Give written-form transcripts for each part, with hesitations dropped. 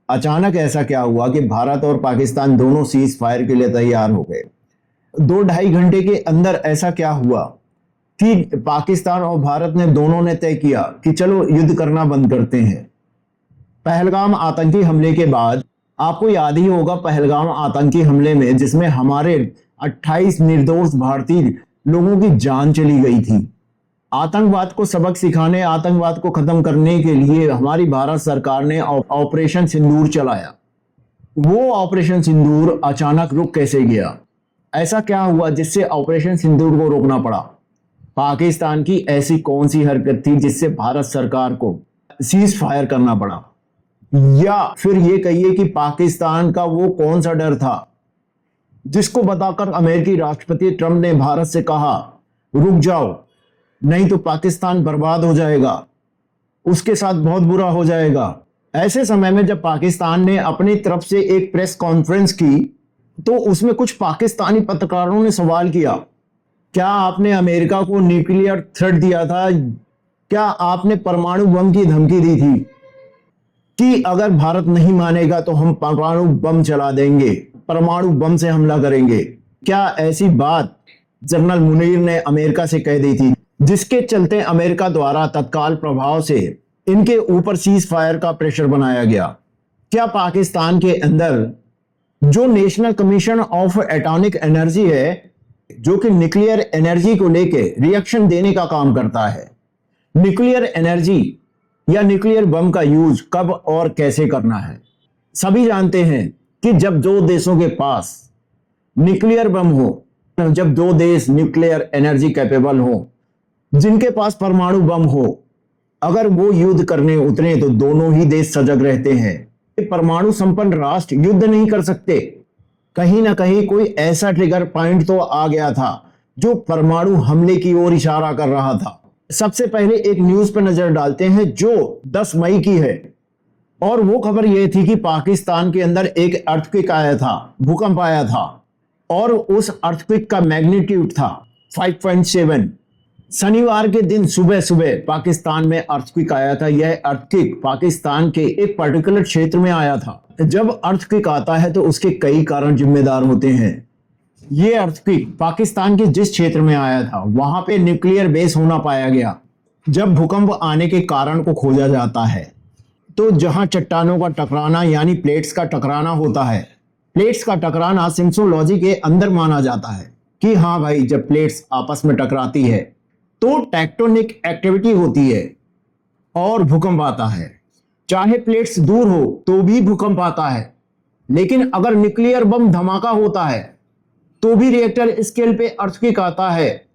अचानक ऐसा क्या हुआ कि भारत और पाकिस्तान दोनों सीज फायर के लिए तैयार हो गए? 2-2.5 घंटे के अंदर ऐसा क्या हुआ कि पाकिस्तान और भारत ने दोनों ने तय किया कि चलो युद्ध करना बंद करते हैं। पहलगाम आतंकी हमले के बाद आपको याद ही होगा, पहलगाम आतंकी हमले में जिसमें हमारे 28 निर्दोष भारतीय लोगों की जान चली गई थी। आतंकवाद को सबक सिखाने, आतंकवाद को खत्म करने के लिए हमारी भारत सरकार ने ऑपरेशन सिंदूर चलाया। वो ऑपरेशन सिंदूर अचानक रुक कैसे गया? ऐसा क्या हुआ जिससे ऑपरेशन सिंदूर को रोकना पड़ा? पाकिस्तान की ऐसी कौन सी हरकत थी जिससे भारत सरकार को सीज फायर करना पड़ा? या फिर ये कहिए कि पाकिस्तान का वो कौन सा डर था जिसको बताकर अमेरिकी राष्ट्रपति ट्रंप ने भारत से कहा रुक जाओ, नहीं तो पाकिस्तान बर्बाद हो जाएगा, उसके साथ बहुत बुरा हो जाएगा। ऐसे समय में जब पाकिस्तान ने अपनी तरफ से एक प्रेस कॉन्फ्रेंस की तो उसमें कुछ पाकिस्तानी पत्रकारों ने सवाल किया, क्या आपने अमेरिका को न्यूक्लियर थ्रेट दिया था? क्या आपने परमाणु बम की धमकी दी थी कि अगर भारत नहीं मानेगा तो हम परमाणु बम चला देंगे, परमाणु बम से हमला करेंगे? क्या ऐसी बात जनरल मुनीर ने अमेरिका से कह दी थी, जिसके चलते अमेरिका द्वारा तत्काल प्रभाव से इनके ऊपर सीज फायर का प्रेशर बनाया गया? क्या पाकिस्तान के अंदर जो national commission of atomic energy है, जो कि न्यूक्लियर एनर्जी को लेके रिएक्शन देने का काम करता है, न्यूक्लियर एनर्जी या न्यूक्लियर बम का यूज कब और कैसे करना है? सभी जानते हैं कि जब दो देशों के पास न्यूक्लियर बम हो, जब दो देश न्यूक्लियर एनर्जी कैपेबल हो, जिनके पास परमाणु बम हो, अगर वो युद्ध करने उतरे तो दोनों ही देश सजग रहते हैं। परमाणु संपन्न राष्ट्र युद्ध नहीं कर सकते। कहीं ना कहीं कोई ऐसा ट्रिगर पॉइंट तो आ गया था जो परमाणु हमले की ओर इशारा कर रहा था। सबसे पहले एक न्यूज पर नजर डालते हैं जो 10 मई की है, और वो खबर यह थी कि पाकिस्तान के अंदर एक अर्थक्वेक आया था, भूकंप आया था, और उस अर्थक्वेक का मैग्नीट्यूड था 5.7। शनिवार के दिन सुबह सुबह पाकिस्तान में अर्थक्वेक आया था। यह अर्थक्वेक पाकिस्तान के एक पर्टिकुलर क्षेत्र में आया था। जब अर्थक्वेक आता है तो उसके कई कारण जिम्मेदार होते हैं। ये अर्थक्वेक पाकिस्तान के जिस क्षेत्र में आया था वहां पे न्यूक्लियर बेस होना पाया गया। जब भूकंप आने के कारण को खोजा जाता है तो जहां चट्टानों का टकराना यानी प्लेट्स का टकराना होता है, प्लेट्स का टकराना सिम्सोलॉजी के अंदर माना जाता है कि हाँ भाई, जब प्लेट्स आपस में टकराती है तो टेक्टोनिक एक्टिविटी होती है और भूकंप आता है। चाहे प्लेट्स दूर हो तो भी भूकंप आता है, लेकिन अगर न्यूक्लियर बम धमाका होता है तो भी रिएक्टर स्केल पे अर्थक्वेक आता है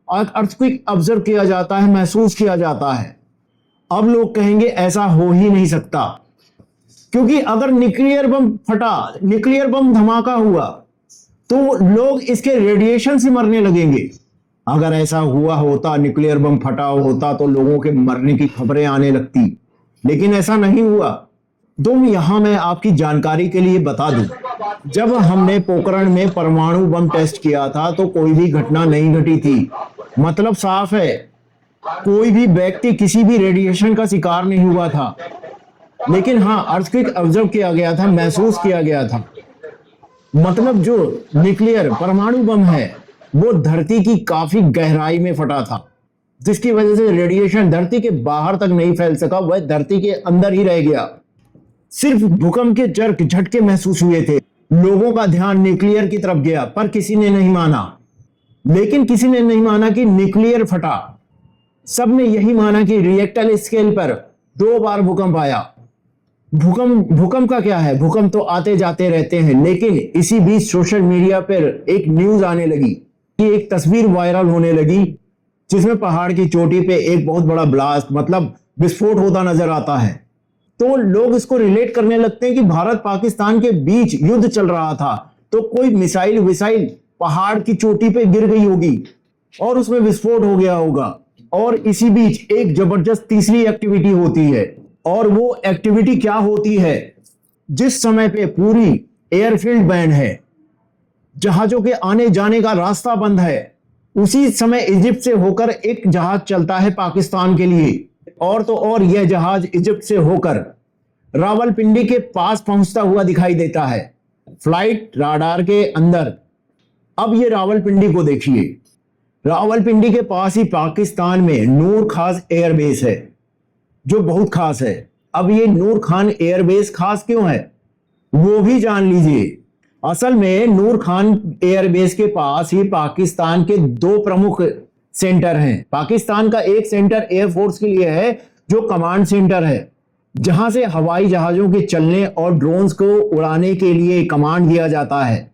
और अर्थक्वेक ऑब्जर्व किया जाता है, महसूस किया जाता है। अब लोग कहेंगे ऐसा हो ही नहीं सकता, क्योंकि अगर न्यूक्लियर बम फटा, न्यूक्लियर बम धमाका हुआ तो लोग इसके रेडिएशन से मरने लगेंगे। अगर ऐसा हुआ होता, न्यूक्लियर बम फटा होता तो लोगों के मरने की खबरें आने लगती, लेकिन ऐसा नहीं हुआ। तो यहां मैं आपकी जानकारी के लिए बता दूं, जब हमने पोखरण में परमाणु बम टेस्ट किया था तो कोई भी घटना नहीं घटी थी। मतलब साफ है, कोई भी व्यक्ति किसी भी रेडिएशन का शिकार नहीं हुआ था। लेकिन हाँ, अर्थक्वेक ऑब्जर्व किया गया था, महसूस किया गया था। मतलब जो न्यूक्लियर परमाणु बम है वो धरती की काफी गहराई में फटा था, जिसकी वजह से रेडिएशन धरती के बाहर तक नहीं फैल सका, वह धरती के अंदर ही रह गया। सिर्फ भूकंप के झटके महसूस हुए थे। लोगों का ध्यान न्यूक्लियर की तरफ गया, पर किसी ने नहीं माना। लेकिन किसी ने नहीं माना कि न्यूक्लियर फटा, सबने यही माना कि रिएक्टर स्केल पर 2 बार भूकंप आया। भूकंप का क्या है, भूकंप तो आते जाते रहते हैं। लेकिन इसी बीच सोशल मीडिया पर एक न्यूज आने लगी कि एक तस्वीर वायरल होने लगी जिसमें पहाड़ की चोटी पे एक बहुत बड़ा ब्लास्ट, मतलब विस्फोट होता नजर आता है। तो लोग इसको रिलेट करने लगते हैं कि भारत पाकिस्तान के बीच युद्ध चल रहा था, तो कोई मिसाइल विसाइल पहाड़ की चोटी पे गिर गई होगी और उसमें विस्फोट हो गया होगा। और इसी बीच एक जबरदस्त तीसरी एक्टिविटी होती है, और वो एक्टिविटी क्या होती है? जिस समय पे पूरी एयरफील्ड बैन है, जहाजों के आने जाने का रास्ता बंद है, उसी समय इजिप्ट से होकर एक जहाज चलता है पाकिस्तान के लिए, और तो और यह जहाज इजिप्ट से होकर रावलपिंडी के पास पहुंचता हुआ दिखाई देता है, फ्लाइट राडार के अंदर। अब ये रावलपिंडी को देखिए, रावलपिंडी के पास ही पाकिस्तान में नूर खान एयरबेस है, जो बहुत खास है। अब ये नूर खान एयरबेस खास क्यों है वो भी जान लीजिए। असल में नूर खान एयरबेस के पास ही पाकिस्तान के दो प्रमुख सेंटर हैं। पाकिस्तान का एक सेंटर एयरफोर्स के लिए है, जो कमांड सेंटर है, जहां से हवाई जहाजों के चलने और ड्रोन्स को उड़ाने के लिए कमांड दिया जाता है,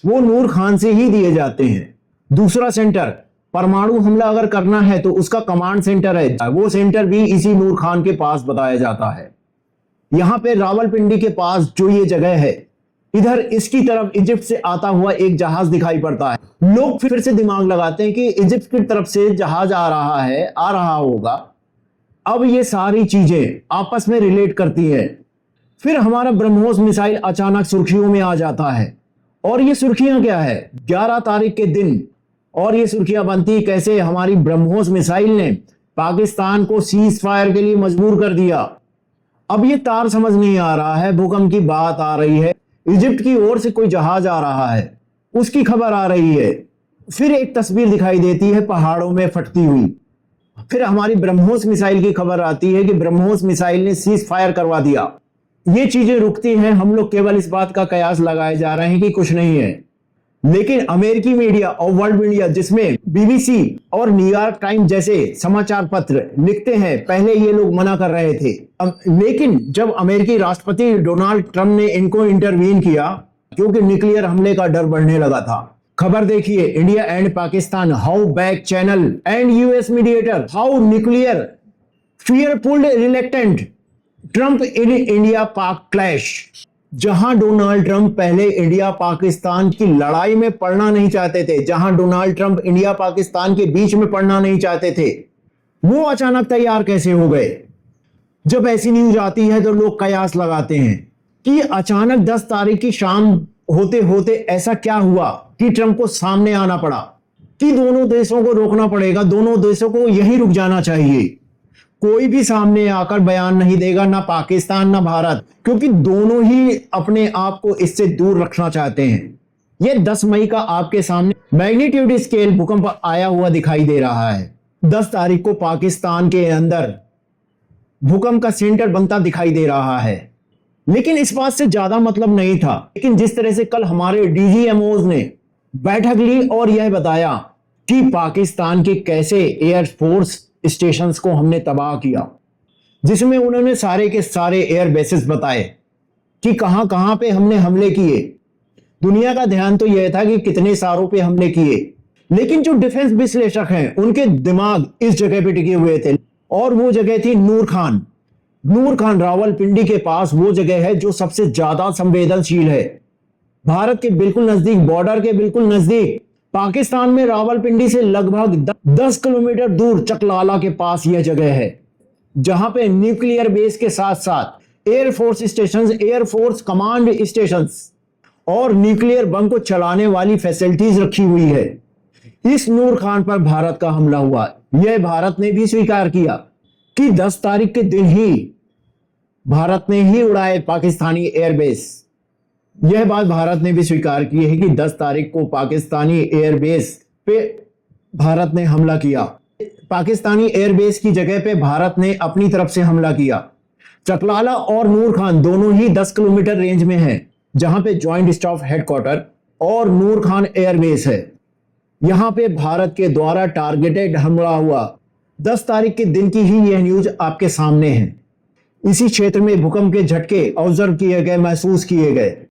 वो नूर खान से ही दिए जाते हैं। दूसरा सेंटर, परमाणु हमला अगर करना है तो उसका कमांड सेंटर है, वो सेंटर भी इसी नूर खान के पास बताया जाता है। यहां पे रावलपिंडी के पास जो ये जगह है, इधर इसकी तरफ इजिप्ट से आता हुआ एक जहाज दिखाई पड़ता है। लोग फिर से दिमाग लगाते हैं कि इजिप्ट की तरफ से जहाज आ रहा है, आ रहा होगा। अब ये सारी चीजें आपस में रिलेट करती हैं। फिर हमारा ब्रह्मोस मिसाइल अचानक सुर्खियों में आ जाता है। और ये सुर्खियां क्या है, 11 तारीख के दिन। और ये सुर्खियां बनती कैसे, हमारी ब्रह्मोस मिसाइल ने पाकिस्तान को सीज फायर के लिए मजबूर कर दिया। अब ये तार समझ नहीं आ रहा है, भूकंप की बात आ रही है, इजिप्ट की ओर से कोई जहाज आ रहा है, उसकी खबर आ रही है। फिर एक तस्वीर दिखाई देती है पहाड़ों में फटती हुई। फिर हमारी ब्रह्मोस मिसाइल की खबर आती है कि ब्रह्मोस मिसाइल ने सीज फायर करवा दिया। ये चीजें रुकती हैं, हम लोग केवल इस बात का कयास लगाए जा रहे हैं कि कुछ नहीं है। लेकिन अमेरिकी मीडिया और वर्ल्ड मीडिया, जिसमें बीबीसी और न्यूयॉर्क टाइम्स जैसे समाचार पत्र लिखते हैं, पहले ये लोग मना कर रहे थे। लेकिन जब अमेरिकी राष्ट्रपति डोनाल्ड ट्रंप ने इनको इंटरवीन किया, क्योंकि न्यूक्लियर हमले का डर बढ़ने लगा था। खबर देखिए, India and Pakistan how back channel and US mediator how nuclear fear pulled reluctant Trump in India पाक क्लैश। जहां डोनाल्ड ट्रंप पहले इंडिया पाकिस्तान की लड़ाई में पड़ना नहीं चाहते थे, जहां डोनाल्ड ट्रंप इंडिया पाकिस्तान के बीच में पड़ना नहीं चाहते थे, वो अचानक तैयार कैसे हो गए। जब ऐसी न्यूज आती है तो लोग कयास लगाते हैं कि अचानक 10 तारीख की शाम होते होते ऐसा क्या हुआ कि ट्रंप को सामने आना पड़ा, कि दोनों देशों को रोकना पड़ेगा, दोनों देशों को यहीं रुक जाना चाहिए। कोई भी सामने आकर बयान नहीं देगा, ना पाकिस्तान ना भारत, क्योंकि दोनों ही अपने आप को इससे दूर रखना चाहते हैं। ये 10 मई का आपके सामने मैग्नीट्यूड स्केल भूकंप आया हुआ दिखाई दे रहा है। 10 तारीख को पाकिस्तान के अंदर भूकंप का सेंटर बनता दिखाई दे रहा है। लेकिन इस बात से ज्यादा मतलब नहीं था। लेकिन जिस तरह से कल हमारे डीजीएमओज ने बैठक ली और यह बताया कि पाकिस्तान के कैसे एयरफोर्स स्टेशंस को हमने तबाह किया, जिसमें उन्होंने सारे के सारे एयर बेसेस बताए कि कहां कहां पे हमने हमले किए। दुनिया का ध्यान तो यह था कि कितने सारों पे हमले किए, लेकिन जो डिफेंस विश्लेषक हैं उनके दिमाग इस जगह पे टिके हुए थे, और वो जगह थी नूर खान। नूर खान रावलपिंडी के पास वो जगह है जो सबसे ज्यादा संवेदनशील है, भारत के बिल्कुल नजदीक, बॉर्डर के बिल्कुल नजदीक। पाकिस्तान में रावलपिंडी से लगभग 10 किलोमीटर दूर चकलाला के पास यह जगह है, जहां पे न्यूक्लियर बेस के साथ साथ air force station, air force command station और न्यूक्लियर बम को चलाने वाली फैसिलिटीज रखी हुई है। इस नूर खान पर भारत का हमला हुआ। यह भारत ने भी स्वीकार किया कि 10 तारीख के दिन ही भारत ने ही उड़ाए पाकिस्तानी एयरबेस। यह बात भारत ने भी स्वीकार की है कि 10 तारीख को पाकिस्तानी एयरबेस पे भारत ने हमला किया। पाकिस्तानी एयरबेस की जगह पे भारत ने अपनी तरफ से हमला किया। चकलाला और नूर खान दोनों ही 10 किलोमीटर रेंज में है, जहां पे ज्वाइंट स्टाफ हेडक्वार्टर और नूर खान एयरबेस है। यहां पे भारत के द्वारा टारगेटेड हमला हुआ। 10 तारीख के दिन की ही यह न्यूज आपके सामने है। इसी क्षेत्र में भूकंप के झटके ऑब्जर्व किए गए, महसूस किए गए।